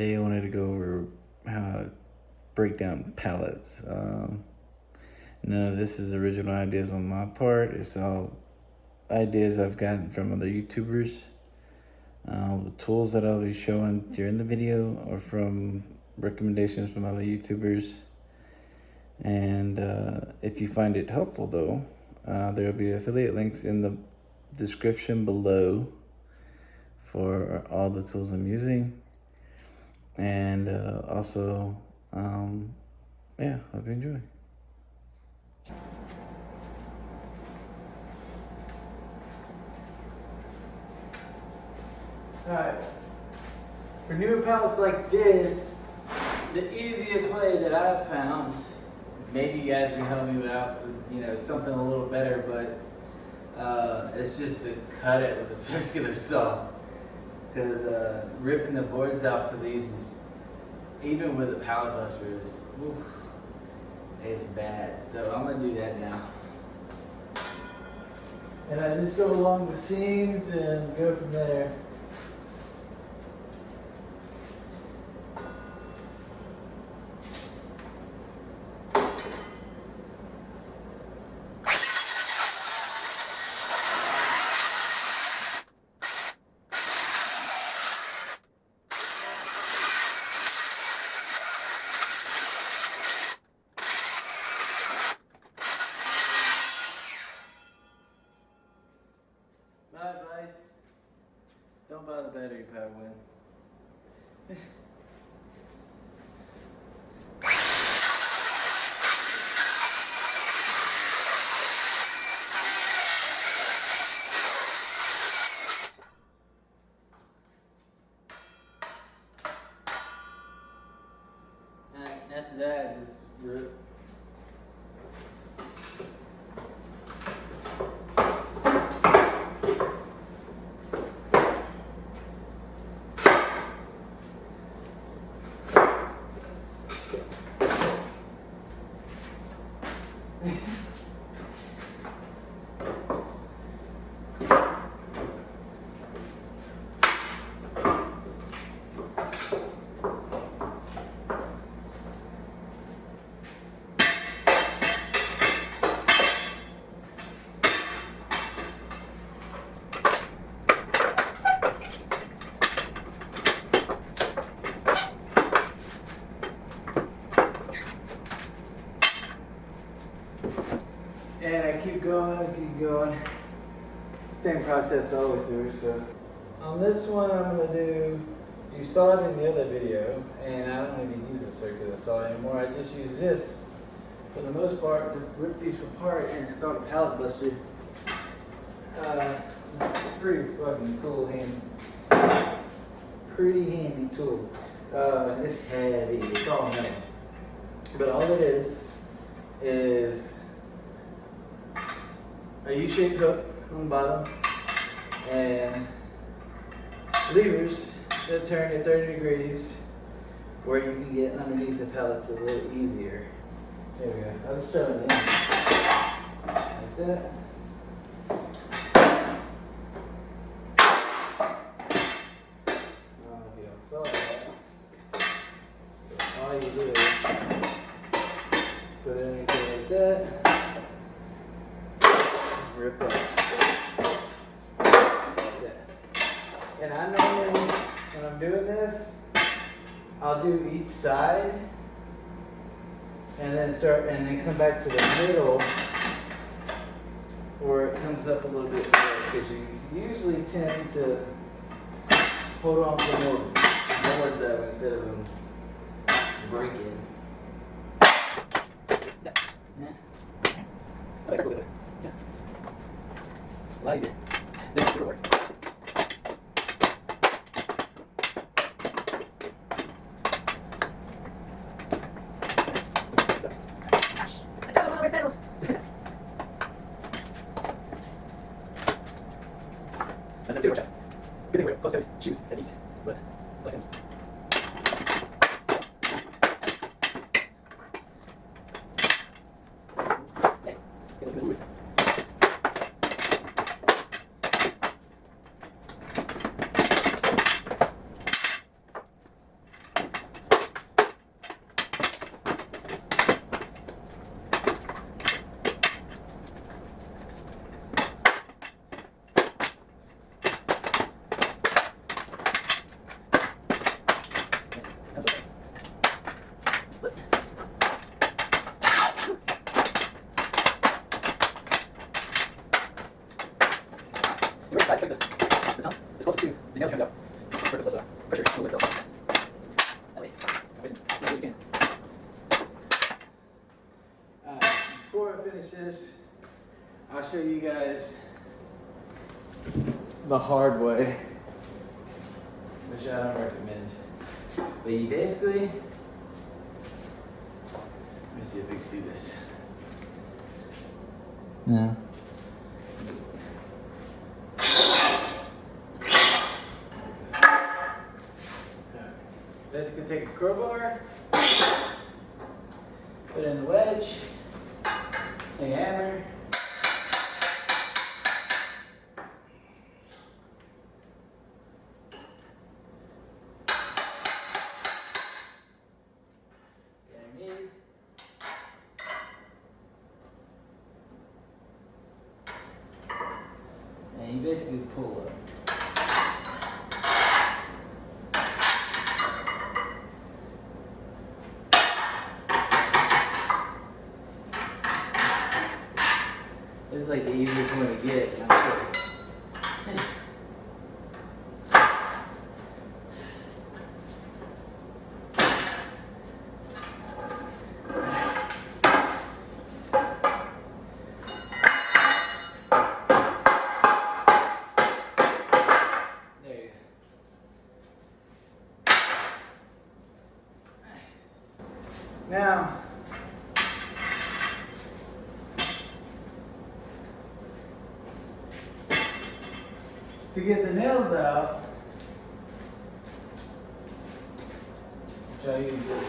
today I wanted to go over how to break down pallets. None of this is original ideas on my part. It's all ideas I've gotten from other YouTubers. The tools that I'll be showing during the video are from recommendations from other YouTubers. And if you find it helpful though, there will be affiliate links in the description below for all the tools I'm using. And also, yeah, hope you enjoy. Alright, for newer pallets like this, the easiest way that I've found, maybe you guys can help me out with, something a little better, but it's just to cut it with a circular saw. Because ripping the boards out for these is, even with the pallet busters, it's bad. So I'm going to do that now. And I just go along the seams and go from there. My advice, don't buy the battery powered one. And after that, I just rip. And I keep going. Same process all the way through. So on this one, I'm gonna do, you saw it in the other video, and I don't even use a circular saw anymore. I just use this for the most part to rip these apart, and it's called a pallet buster. It's a pretty fucking cool, pretty handy tool. It's heavy, it's all metal. But all it is a U-shaped hook on the bottom and levers that turn at 30 degrees where you can get underneath the pallets a little easier. There we go. I'll just throw it in like that. I don't know if you all saw that. But all you do is put it underneath like that. Rip up. Yeah. And I normally, when I'm doing this, I'll do each side and then come back to the middle where it comes up a little bit more, because you usually tend to hold on to more boards that way instead of them breaking. A lot easier. Then it's work. That's not too much. Good thing we're close to shoes, at least. But, like them. before I finish this, I'll show you guys the hard way, which I don't recommend. But you basically, let me see if you can see this. No. Basically take a crowbar, put in the wedge, a hammer, and you basically pull up. This is like the easiest one to get. Now, to get the nails out, which I use this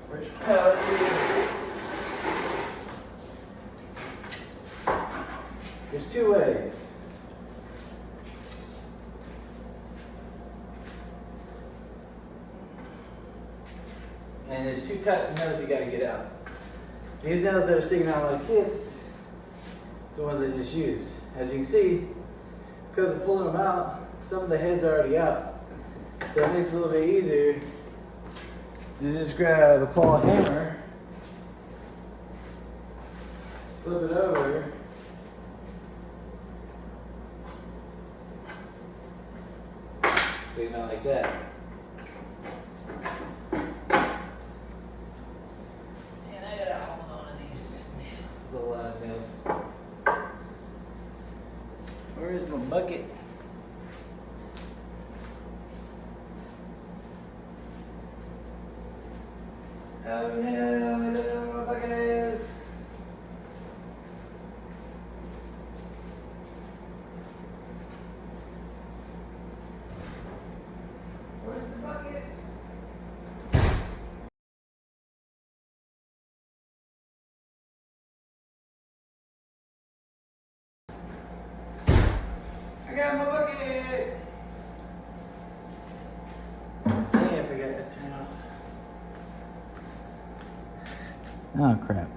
fresh pallet here. There's two ways. And there's two types of nails you gotta get out. These nails that are sticking out like this, it's the ones I just used. As you can see, because of pulling them out, some of the heads are already out. So it makes it a little bit easier to just grab a claw hammer, flip it over, take it out like that. Where's my bucket? Oh no, I don't know where my bucket is. Where's the bucket? I got my bucket! Damn, I forgot to turn off. Oh crap.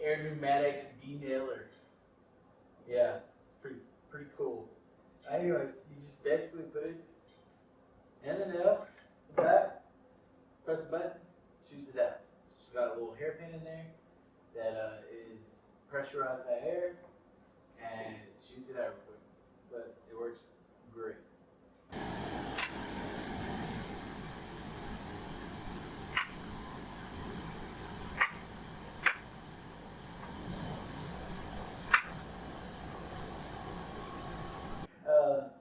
Air pneumatic denailer. Yeah, it's pretty cool. Anyways, you just basically put it in the nail, that, press the button, shoots it out. It's got a little hairpin in there that is pressurized by air and shoots it out real quick. But it works great.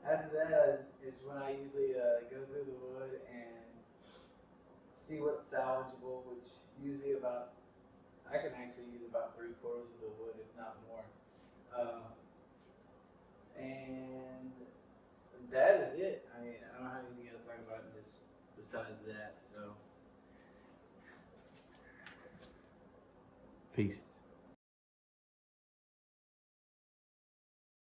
After that is when I usually go through the wood and see what's salvageable, which usually I can actually use about 3/4 of the wood, if not more. And that is it. I mean, I don't have anything else to talk about this besides that, so. Peace.